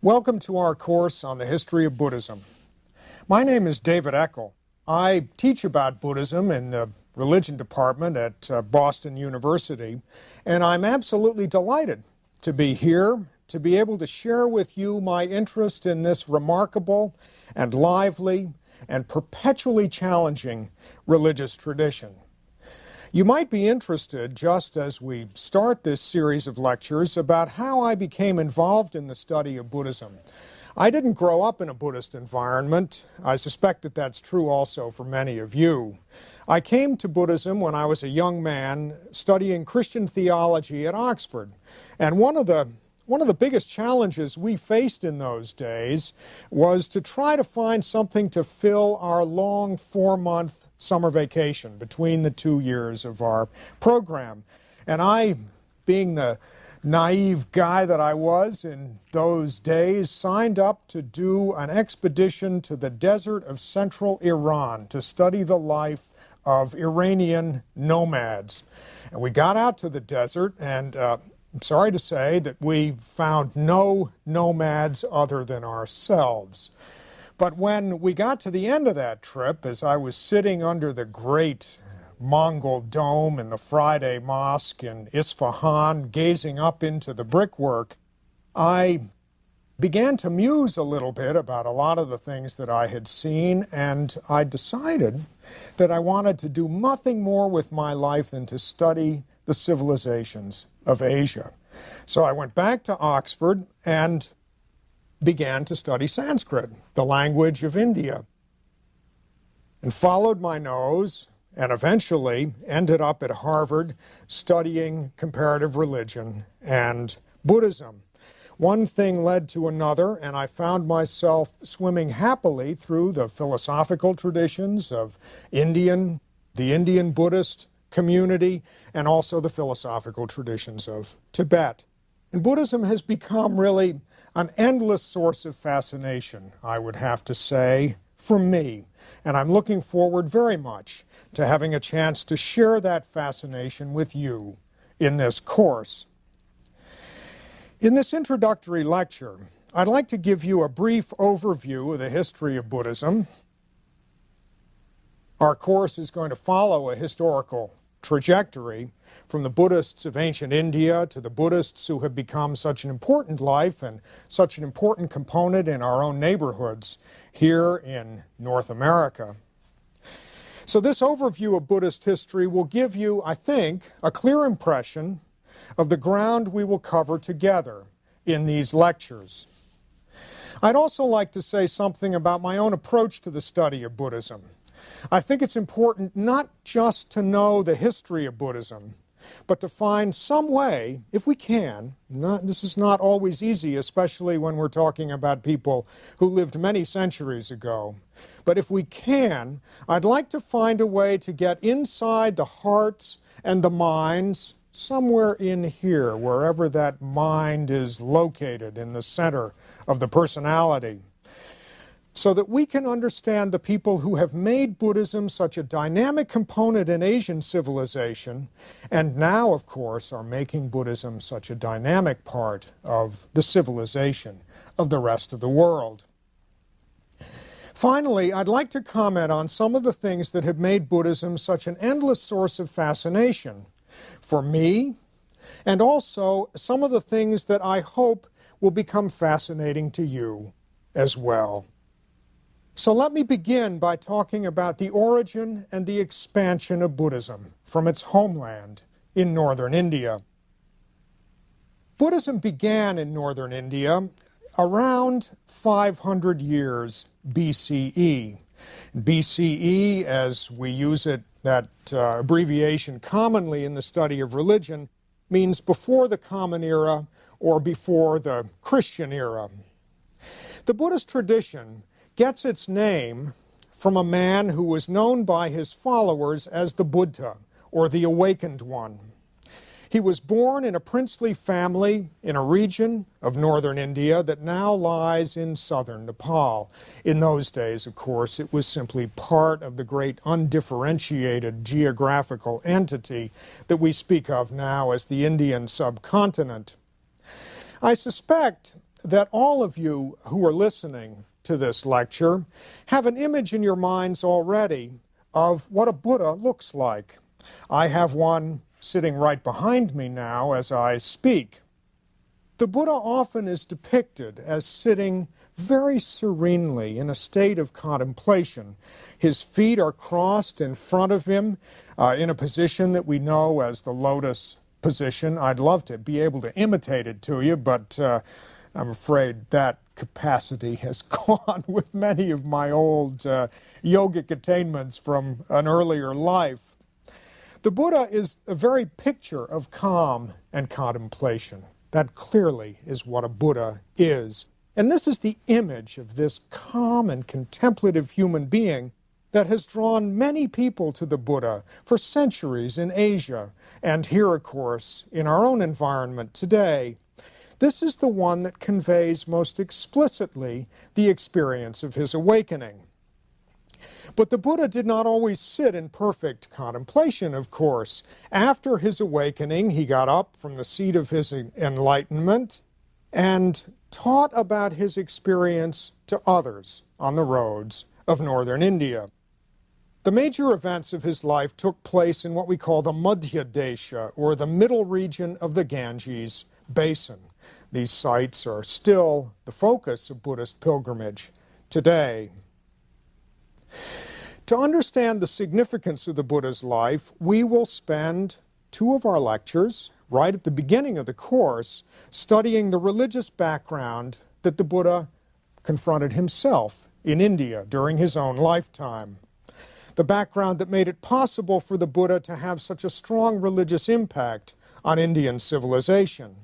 Welcome to our course on the history of Buddhism. My name is David Eckel. I teach about Buddhism in the religion department at Boston University, and I'm absolutely delighted to be here, to be able to share with you my interest in this remarkable and lively and perpetually challenging religious tradition. You might be interested, just as we start this series of lectures, about how I became involved in the study of Buddhism. I didn't grow up in a Buddhist environment. I suspect that that's true also for many of you. I came to Buddhism when I was a young man studying Christian theology at Oxford. And one of the biggest challenges we faced in those days was to try to find something to fill our long 4-month summer vacation between the 2 years of our program. And I, being the naive guy that I was in those days, signed up to do an expedition to the desert of central Iran to study the life of Iranian nomads. And we got out to the desert, and I'm sorry to say that we found no nomads other than ourselves. But when we got to the end of that trip, as I was sitting under the great Mongol dome in the Friday Mosque in Isfahan, gazing up into the brickwork, I began to muse a little bit about a lot of the things that I had seen, and I decided that I wanted to do nothing more with my life than to study the civilizations of Asia. So I went back to Oxford and began to study Sanskrit, the language of India, and followed my nose and eventually ended up at Harvard studying comparative religion and Buddhism. One thing led to another, and I found myself swimming happily through the philosophical traditions of the Indian Buddhist community, and also the philosophical traditions of Tibet. And Buddhism has become really an endless source of fascination, I would have to say, for me. And I'm looking forward very much to having a chance to share that fascination with you in this course. In this introductory lecture, I'd like to give you a brief overview of the history of Buddhism. Our course is going to follow a historical trajectory from the Buddhists of ancient India to the Buddhists who have become such an important life and such an important component in our own neighborhoods here in North America. So this overview of Buddhist history will give you, I think, a clear impression of the ground we will cover together in these lectures. I'd also like to say something about my own approach to the study of Buddhism. I think it's important not just to know the history of Buddhism, but to find some way, if we can, this is not always easy, especially when we're talking about people who lived many centuries ago, but if we can, I'd like to find a way to get inside the hearts and the minds, somewhere in here, wherever that mind is located in the center of the personality, so that we can understand the people who have made Buddhism such a dynamic component in Asian civilization, and now, of course, are making Buddhism such a dynamic part of the civilization of the rest of the world. Finally, I'd like to comment on some of the things that have made Buddhism such an endless source of fascination for me, and also some of the things that I hope will become fascinating to you as well. So let me begin by talking about the origin and the expansion of Buddhism from its homeland in northern India. Buddhism began in northern India around 500 years BCE. BCE, as we use it, that abbreviation commonly in the study of religion, means before the Common Era or before the Christian era. The Buddhist tradition gets its name from a man who was known by his followers as the Buddha, or the Awakened One. He was born in a princely family in a region of northern India that now lies in southern Nepal. In those days, of course, it was simply part of the great undifferentiated geographical entity that we speak of now as the Indian subcontinent. I suspect that all of you who are listening to this lecture have an image in your minds already of what a Buddha looks like. I have one sitting right behind me now as I speak. The Buddha often is depicted as sitting very serenely in a state of contemplation. His feet are crossed in front of him in a position that we know as the lotus position. I'd love to be able to imitate it to you, but I'm afraid that capacity has gone with many of my old yogic attainments from an earlier life. The Buddha is a very picture of calm and contemplation. That clearly is what a Buddha is. And this is the image of this calm and contemplative human being that has drawn many people to the Buddha for centuries in Asia, and here, of course, in our own environment today. This is the one that conveys most explicitly the experience of his awakening. But the Buddha did not always sit in perfect contemplation, of course. After his awakening, he got up from the seat of his enlightenment and taught about his experience to others on the roads of northern India. The major events of his life took place in what we call the Madhya Desha, or the middle region of the Ganges basin. These sites are still the focus of Buddhist pilgrimage today. To understand the significance of the Buddha's life, we will spend 2 of our lectures right at the beginning of the course studying the religious background that the Buddha confronted himself in India during his own lifetime. The background that made it possible for the Buddha to have such a strong religious impact on Indian civilization.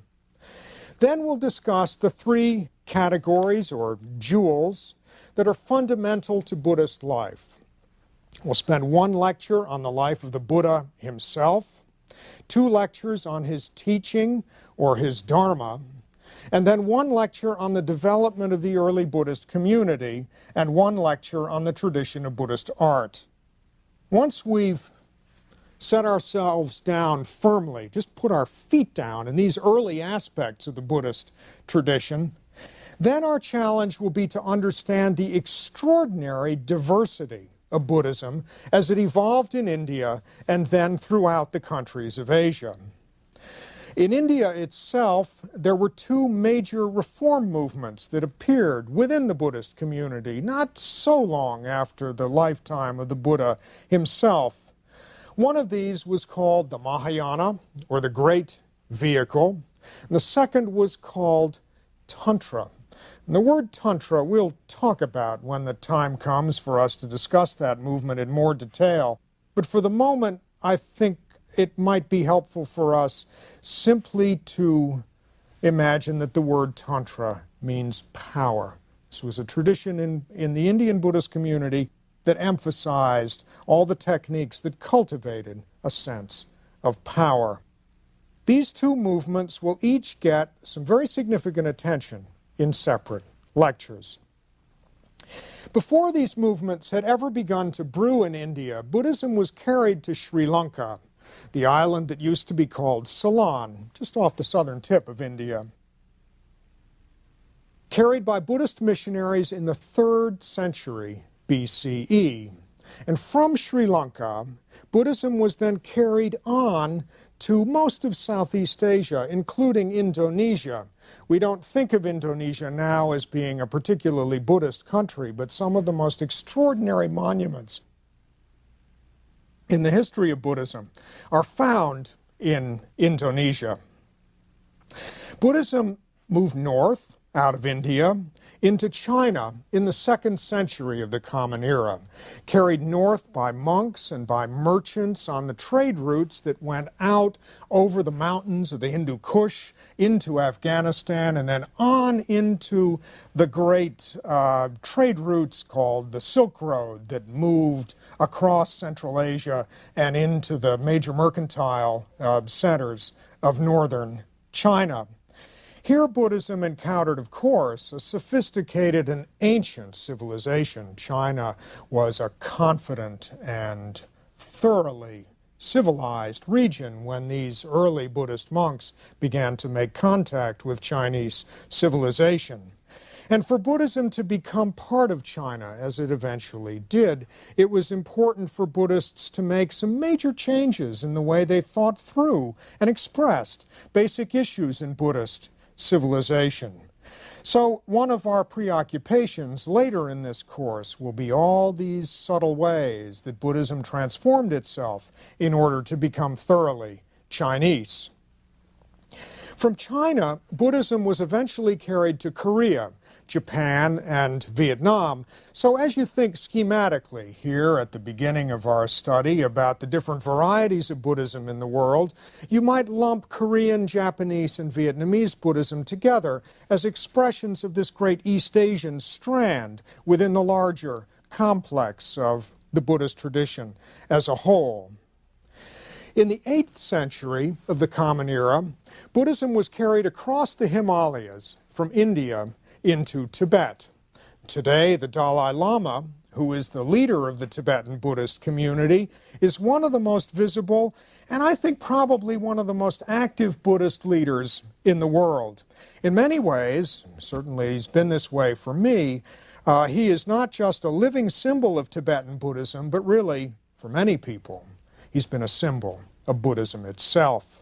Then we'll discuss the 3 categories or jewels that are fundamental to Buddhist life. We'll spend 1 lecture on the life of the Buddha himself, 2 lectures on his teaching or his Dharma, and then 1 lecture on the development of the early Buddhist community and 1 lecture on the tradition of Buddhist art. Once we've set ourselves down firmly, just put our feet down in these early aspects of the Buddhist tradition, then our challenge will be to understand the extraordinary diversity of Buddhism as it evolved in India and then throughout the countries of Asia. In India itself, there were 2 major reform movements that appeared within the Buddhist community not so long after the lifetime of the Buddha himself. One of these was called the Mahayana, or the Great Vehicle, and the second was called Tantra. And the word Tantra we'll talk about when the time comes for us to discuss that movement in more detail. But for the moment, I think it might be helpful for us simply to imagine that the word Tantra means power. This was a tradition in the Indian Buddhist community that emphasized all the techniques that cultivated a sense of power. These 2 movements will each get some very significant attention in separate lectures. Before these movements had ever begun to brew in India, Buddhism was carried to Sri Lanka, the island that used to be called Ceylon, just off the southern tip of India. Carried by Buddhist missionaries in the 3rd century BCE. And from Sri Lanka, Buddhism was then carried on to most of Southeast Asia, including Indonesia. We don't think of Indonesia now as being a particularly Buddhist country, but some of the most extraordinary monuments in the history of Buddhism are found in Indonesia. Buddhism moved north out of India into China in the 2nd century of the Common Era, carried north by monks and by merchants on the trade routes that went out over the mountains of the Hindu Kush into Afghanistan and then on into the great trade routes called the Silk Road that moved across Central Asia and into the major mercantile centers of northern China. Here Buddhism encountered, of course, a sophisticated and ancient civilization. China was a confident and thoroughly civilized region when these early Buddhist monks began to make contact with Chinese civilization. And for Buddhism to become part of China, as it eventually did, it was important for Buddhists to make some major changes in the way they thought through and expressed basic issues in Buddhist civilization. So one of our preoccupations later in this course will be all these subtle ways that Buddhism transformed itself in order to become thoroughly Chinese. From China, Buddhism was eventually carried to Korea, Japan, and Vietnam. So as you think schematically here at the beginning of our study about the different varieties of Buddhism in the world, you might lump Korean, Japanese, and Vietnamese Buddhism together as expressions of this great East Asian strand within the larger complex of the Buddhist tradition as a whole. In the 8th century of the Common Era, Buddhism was carried across the Himalayas from India into Tibet. Today, the Dalai Lama, who is the leader of the Tibetan Buddhist community, is one of the most visible and I think probably one of the most active Buddhist leaders in the world. In many ways, certainly he's been this way for me, he is not just a living symbol of Tibetan Buddhism, but really, for many people, he's been a symbol of Buddhism itself.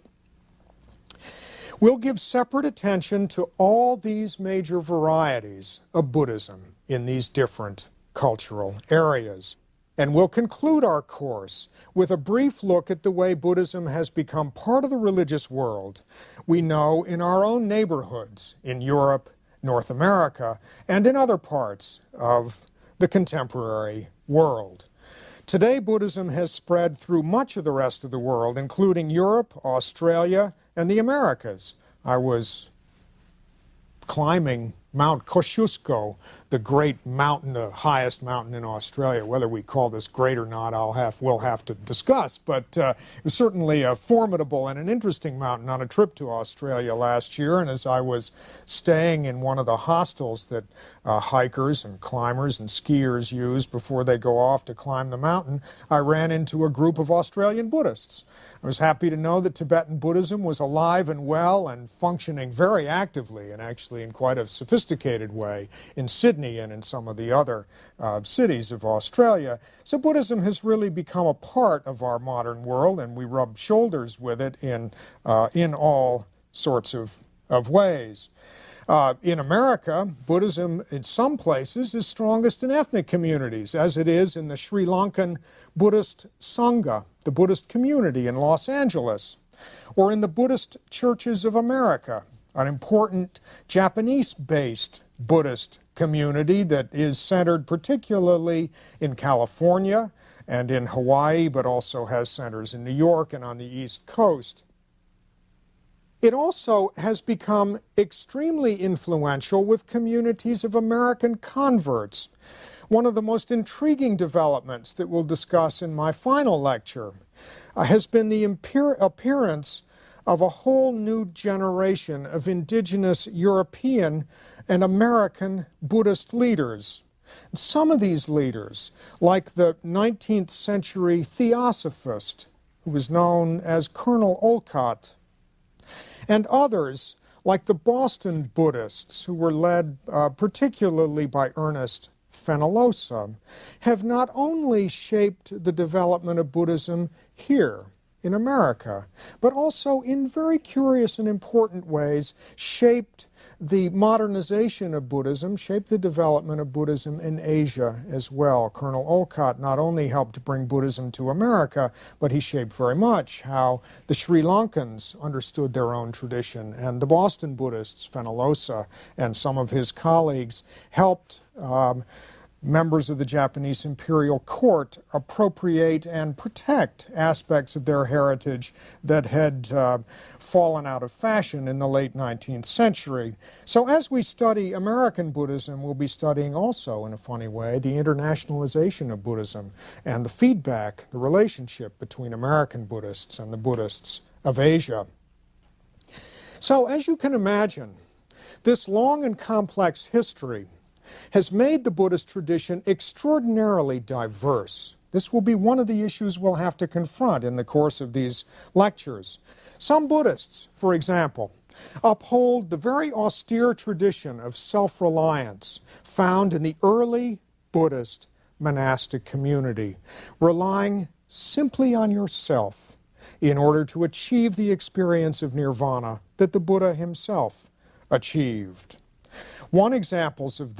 We'll give separate attention to all these major varieties of Buddhism in these different cultural areas. And we'll conclude our course with a brief look at the way Buddhism has become part of the religious world we know in our own neighborhoods in Europe, North America, and in other parts of the contemporary world. Today, Buddhism has spread through much of the rest of the world, including Europe, Australia, and the Americas. I was climbing Mount Kosciuszko, the great mountain, the highest mountain in Australia. Whether we call this great or not, we'll have to discuss. But it was certainly a formidable and an interesting mountain on a trip to Australia last year. And as I was staying in one of the hostels that hikers and climbers and skiers use before they go off to climb the mountain, I ran into a group of Australian Buddhists. I was happy to know that Tibetan Buddhism was alive and well and functioning very actively, and actually in quite a sophisticated way, in Sydney and in some of the other cities of Australia. So Buddhism has really become a part of our modern world, and we rub shoulders with it in all sorts of ways. In America, Buddhism in some places is strongest in ethnic communities, as it is in the Sri Lankan Buddhist Sangha, the Buddhist community in Los Angeles, or in the Buddhist Churches of America, an important Japanese-based Buddhist community that is centered particularly in California and in Hawaii, but also has centers in New York and on the East Coast. It also has become extremely influential with communities of American converts. One of the most intriguing developments that we'll discuss in my final lecture has been the appearance of a whole new generation of indigenous European and American Buddhist leaders. Some of these leaders, like the 19th century theosophist who was known as Colonel Olcott, and others, like the Boston Buddhists, who were led particularly by Ernest Fenollosa, have not only shaped the development of Buddhism here in America, but also in very curious and important ways shaped the modernization of Buddhism, shaped the development of Buddhism in Asia as well. Colonel Olcott not only helped bring Buddhism to America, but he shaped very much how the Sri Lankans understood their own tradition, and the Boston Buddhists, Fenollosa, and some of his colleagues helped members of the Japanese imperial court appropriate and protect aspects of their heritage that had fallen out of fashion in the late 19th century. So as we study American Buddhism, we'll be studying also, in a funny way, the internationalization of Buddhism and the feedback, the relationship between American Buddhists and the Buddhists of Asia. So as you can imagine, this long and complex history has made the Buddhist tradition extraordinarily diverse This will be one of the issues we'll have to confront in the course of these lectures. Some Buddhists, for example, uphold the very austere tradition of self-reliance found in the early Buddhist monastic community, relying simply on yourself in order to achieve the experience of nirvana that the Buddha himself achieved. One example of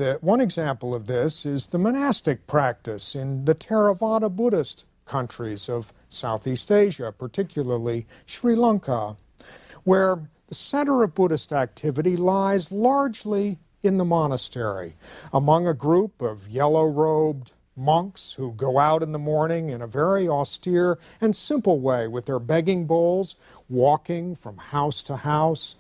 this is the monastic practice in the Theravada Buddhist countries of Southeast Asia, particularly Sri Lanka, where the center of Buddhist activity lies largely in the monastery, among a group of yellow-robed monks who go out in the morning in a very austere and simple way with their begging bowls, walking from house to house,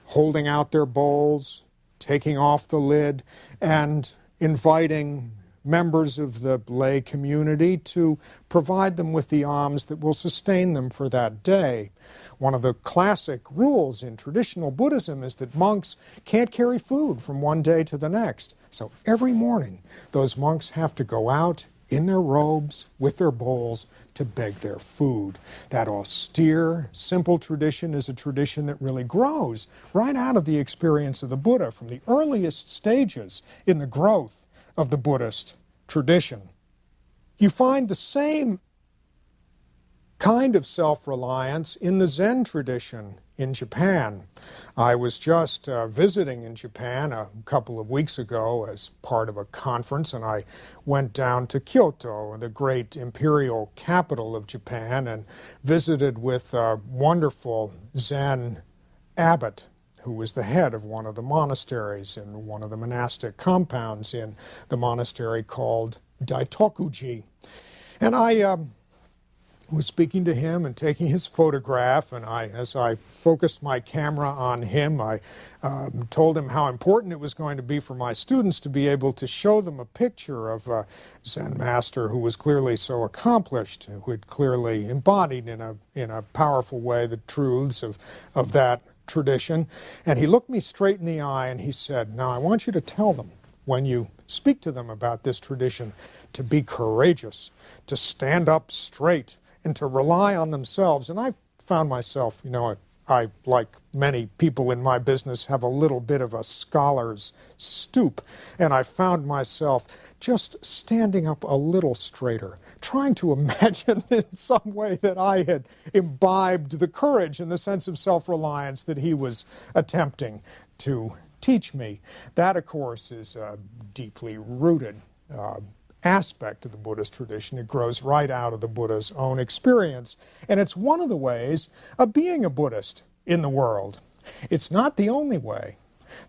holding out their bowls, taking off the lid, and inviting members of the lay community to provide them with the alms that will sustain them for that day. One of the classic rules in traditional Buddhism is that monks can't carry food from one day to the next. So every morning, those monks have to go out in their robes with their bowls to beg their food. That austere, simple tradition is a tradition that really grows right out of the experience of the Buddha from the earliest stages in the growth of the Buddhist tradition. You find the same kind of self-reliance in the Zen tradition in Japan. I was just visiting in Japan a couple of weeks ago as part of a conference, and I went down to Kyoto, the great imperial capital of Japan, and visited with a wonderful Zen abbot who was the head of one of the monasteries in one of the monastic compounds in the monastery called Daitokuji. And I was speaking to him and taking his photograph, and as I focused my camera on him, I told him how important it was going to be for my students to be able to show them a picture of a Zen master who was clearly so accomplished, who had clearly embodied in a powerful way the truths of that tradition. And he looked me straight in the eye and he said, "Now I want you to tell them, when you speak to them about this tradition, to be courageous, to stand up straight, and to rely on themselves." And I found myself, I, like many people in my business, have a little bit of a scholar's stoop, and I found myself just standing up a little straighter, trying to imagine in some way that I had imbibed the courage and the sense of self-reliance that he was attempting to teach me. That, of course, is a deeply rooted aspect of the Buddhist tradition. It grows right out of the Buddha's own experience, and it's one of the ways of being a Buddhist in the world. It's not the only way.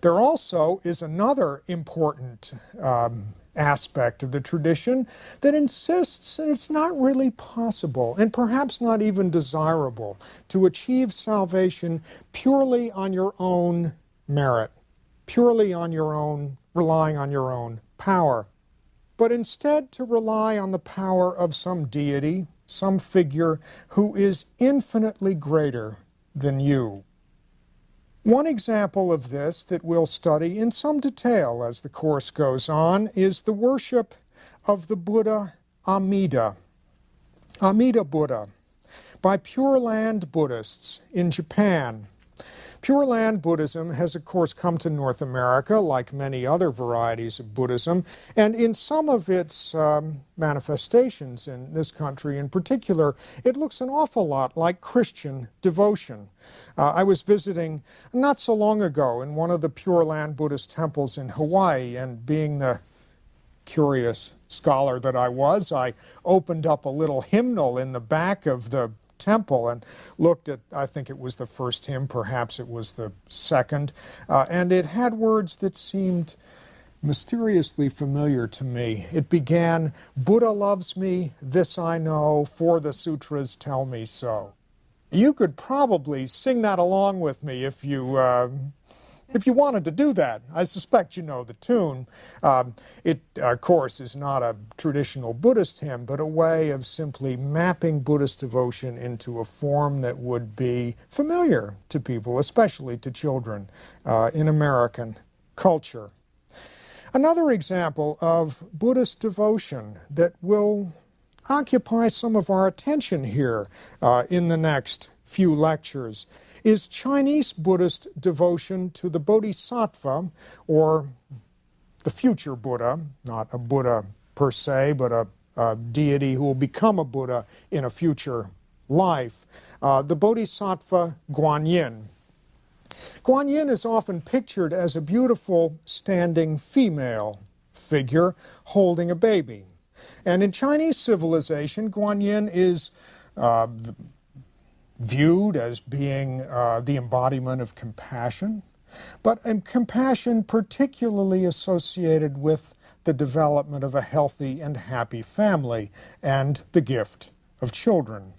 There also is another important aspect of the tradition that insists that it's not really possible, and perhaps not even desirable, to achieve salvation purely on your own merit, purely on your own, relying on your own power, but instead to rely on the power of some deity, some figure who is infinitely greater than you. One example of this that we'll study in some detail as the course goes on is the worship of the Buddha Amida, Amida Buddha, by Pure Land Buddhists in Japan. Pure Land Buddhism has, of course, come to North America, like many other varieties of Buddhism, and in some of its manifestations in this country in particular, it looks an awful lot like Christian devotion. I was visiting not so long ago in one of the Pure Land Buddhist temples in Hawaii, and being the curious scholar that I was, I opened up a little hymnal in the back of the temple and looked at, I think it was the first hymn, perhaps it was the second, and it had words that seemed mysteriously familiar to me. It began, "Buddha loves me, this I know, for the sutras tell me so." You could probably sing that along with me if you wanted to do that. I suspect you know the tune. It, of course, is not a traditional Buddhist hymn, but a way of simply mapping Buddhist devotion into a form that would be familiar to people, especially to children, in American culture. Another example of Buddhist devotion that will occupy some of our attention here in the next few lectures is Chinese Buddhist devotion to the Bodhisattva, or the future Buddha, not a Buddha per se, but a deity who will become a Buddha in a future life, the Bodhisattva Guanyin. Guanyin is often pictured as a beautiful standing female figure holding a baby. And in Chinese civilization, Guanyin is viewed as being the embodiment of compassion, but compassion particularly associated with the development of a healthy and happy family and the gift of children.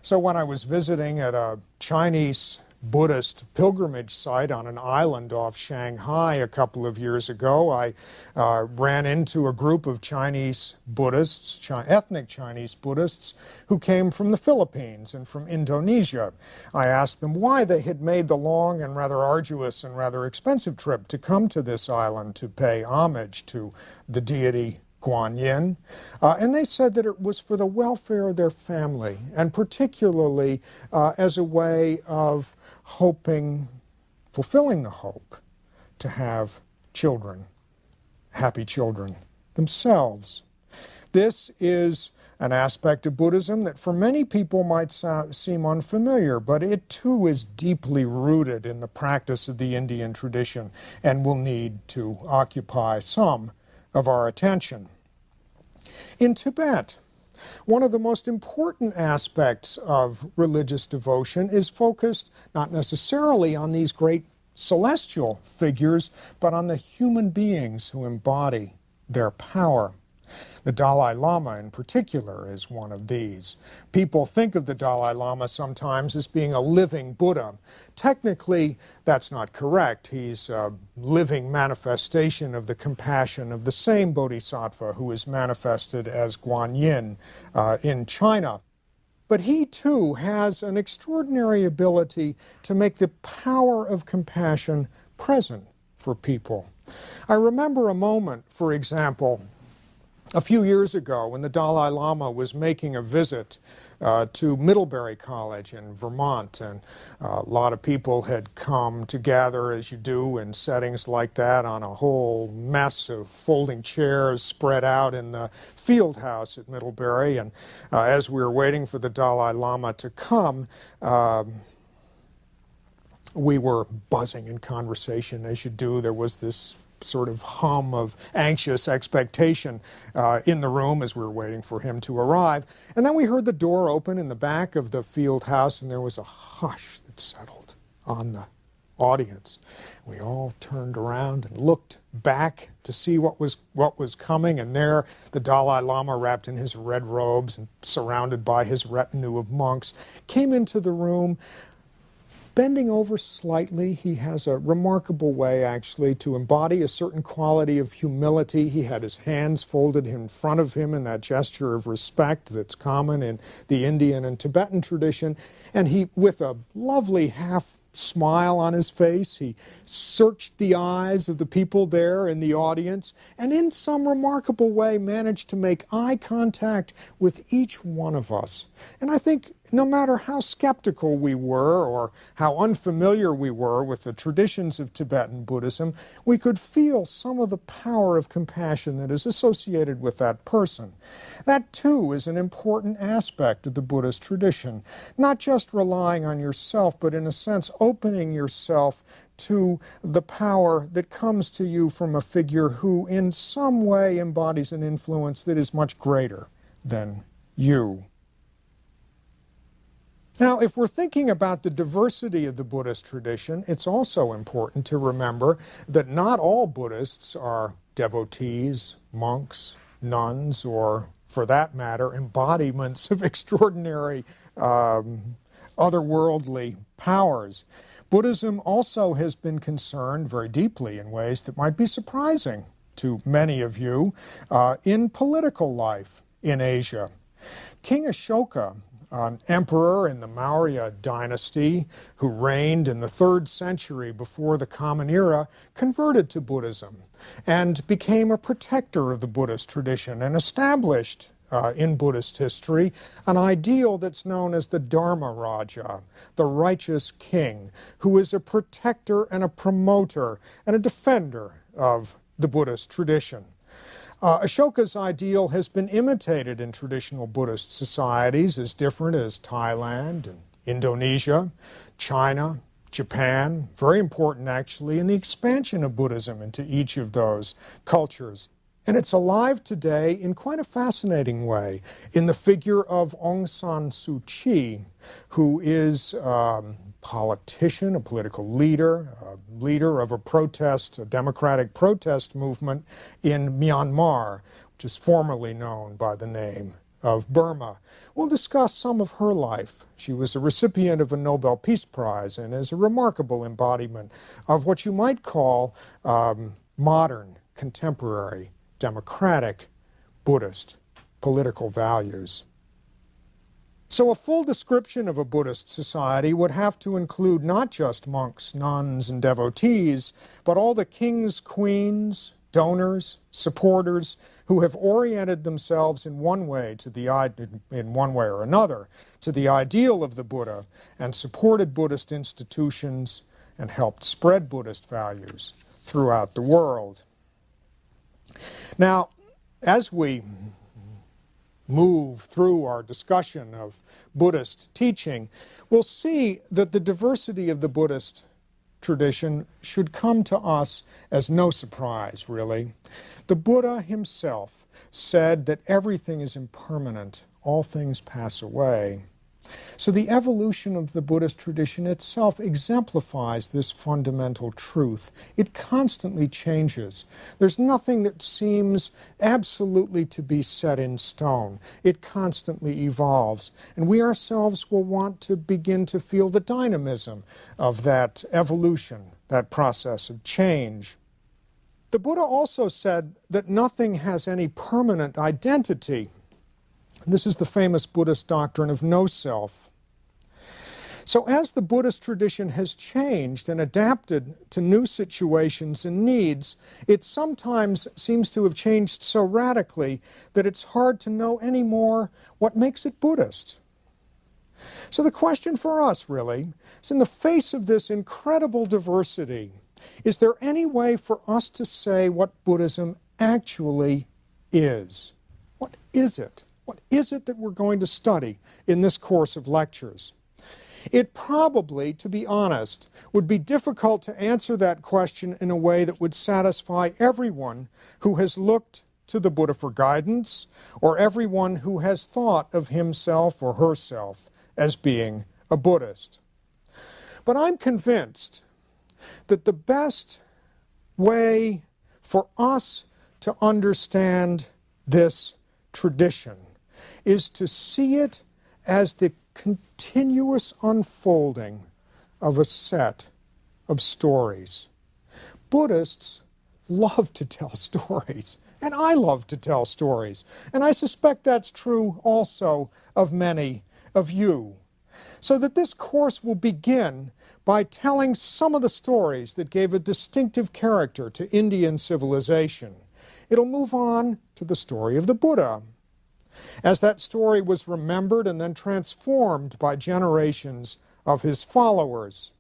So when I was visiting at a Chinese Buddhist pilgrimage site on an island off Shanghai a couple of years ago, I ran into a group of Chinese Buddhists, ethnic Chinese Buddhists, who came from the Philippines and from Indonesia. I asked them why they had made the long and rather arduous and rather expensive trip to come to this island to pay homage to the deity Guanyin, and they said that it was for the welfare of their family, and particularly as a way of fulfilling the hope to have children, happy children themselves. This is an aspect of Buddhism that for many people might seem unfamiliar, but it too is deeply rooted in the practice of the Indian tradition and will need to occupy some of our attention. In Tibet, one of the most important aspects of religious devotion is focused not necessarily on these great celestial figures, but on the human beings who embody their power. The Dalai Lama in particular is one of these. People think of the Dalai Lama sometimes as being a living Buddha. Technically, that's not correct. He's a living manifestation of the compassion of the same Bodhisattva who is manifested as Guanyin in China. But he too has an extraordinary ability to make the power of compassion present for people. I remember a moment, for example, a few years ago when the Dalai Lama was making a visit to Middlebury College in Vermont, and a lot of people had come to gather, as you do in settings like that, on a whole mess of folding chairs spread out in the field house at Middlebury. And as we were waiting for the Dalai Lama to come, we were buzzing in conversation, as you do. There was this sort of hum of anxious expectation in the room as we were waiting for him to arrive. And then we heard the door open in the back of the field house, and there was a hush that settled on the audience. We all turned around and looked back to see what was coming, and there the Dalai Lama, wrapped in his red robes and surrounded by his retinue of monks, came into the room. Bending over slightly, he has a remarkable way, actually, to embody a certain quality of humility. He had his hands folded in front of him in that gesture of respect that's common in the Indian and Tibetan tradition. And he, with a lovely half smile on his face, he searched the eyes of the people there in the audience, and in some remarkable way managed to make eye contact with each one of us. And I think no matter how skeptical we were or how unfamiliar we were with the traditions of Tibetan Buddhism, we could feel some of the power of compassion that is associated with that person. That too is an important aspect of the Buddhist tradition, not just relying on yourself, but in a sense opening yourself to the power that comes to you from a figure who in some way embodies an influence that is much greater than you. Now, if we're thinking about the diversity of the Buddhist tradition, it's also important to remember that not all Buddhists are devotees, monks, nuns, or, for that matter, embodiments of extraordinary otherworldly powers. Buddhism also has been concerned very deeply in ways that might be surprising to many of you in political life in Asia. King Ashoka, an emperor in the Maurya dynasty who reigned in the 3rd century before the Common Era, converted to Buddhism and became a protector of the Buddhist tradition and established in Buddhist history, an ideal that's known as the Dharma Raja, the righteous king, who is a protector and a promoter and a defender of the Buddhist tradition. Ashoka's ideal has been imitated in traditional Buddhist societies as different as Thailand and Indonesia, China, Japan, very important actually, in the expansion of Buddhism into each of those cultures. And it's alive today in quite a fascinating way in the figure of Aung San Suu Kyi, who is a politician, a political leader, a leader of a democratic protest movement in Myanmar, which is formerly known by the name of Burma. We'll discuss some of her life. She was a recipient of a Nobel Peace Prize and is a remarkable embodiment of what you might call modern, contemporary, democratic Buddhist political values. So a full description of a Buddhist society would have to include not just monks, nuns, and devotees, but all the kings, queens, donors, supporters who have oriented themselves in one way or another to the ideal of the Buddha and supported Buddhist institutions and helped spread Buddhist values throughout the world. Now, as we move through our discussion of Buddhist teaching, we'll see that the diversity of the Buddhist tradition should come to us as no surprise, really. The Buddha himself said that everything is impermanent, all things pass away. So the evolution of the Buddhist tradition itself exemplifies this fundamental truth. It constantly changes. There's nothing that seems absolutely to be set in stone. It constantly evolves. And we ourselves will want to begin to feel the dynamism of that evolution, that process of change. The Buddha also said that nothing has any permanent identity. This is the famous Buddhist doctrine of no self. So as the Buddhist tradition has changed and adapted to new situations and needs, it sometimes seems to have changed so radically that it's hard to know anymore what makes it Buddhist. So the question for us, really, is in the face of this incredible diversity, is there any way for us to say what Buddhism actually is? What is it? What is it that we're going to study in this course of lectures? It probably, to be honest, would be difficult to answer that question in a way that would satisfy everyone who has looked to the Buddha for guidance, or everyone who has thought of himself or herself as being a Buddhist. But I'm convinced that the best way for us to understand this tradition is to see it as the continuous unfolding of a set of stories. Buddhists love to tell stories, and I love to tell stories, and I suspect that's true also of many of you. So that this course will begin by telling some of the stories that gave a distinctive character to Indian civilization. It'll move on to the story of the Buddha, as that story was remembered and then transformed by generations of his followers.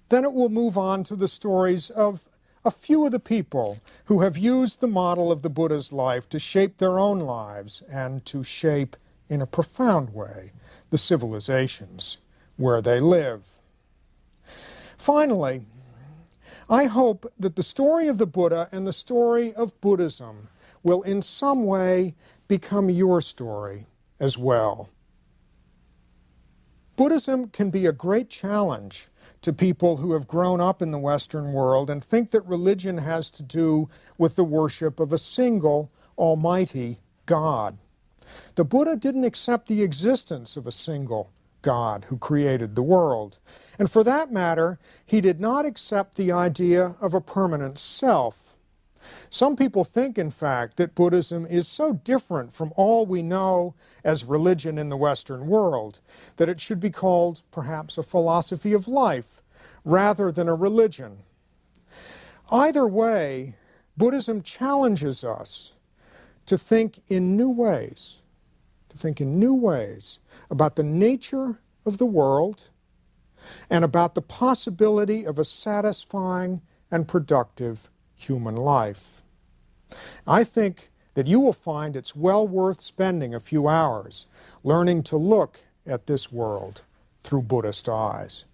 Then it will move on to the stories of a few of the people who have used the model of the Buddha's life to shape their own lives and to shape, in a profound way, the civilizations where they live. Finally, I hope that the story of the Buddha and the story of Buddhism will in some way become your story as well. Buddhism can be a great challenge to people who have grown up in the Western world and think that religion has to do with the worship of a single, almighty God. The Buddha didn't accept the existence of a single God who created the world. And for that matter, he did not accept the idea of a permanent self. Some people think, in fact, that Buddhism is so different from all we know as religion in the Western world that it should be called perhaps a philosophy of life rather than a religion. Either way, Buddhism challenges us to think in new ways, about the nature of the world and about the possibility of a satisfying and productive human life. I think that you will find it's well worth spending a few hours learning to look at this world through Buddhist eyes.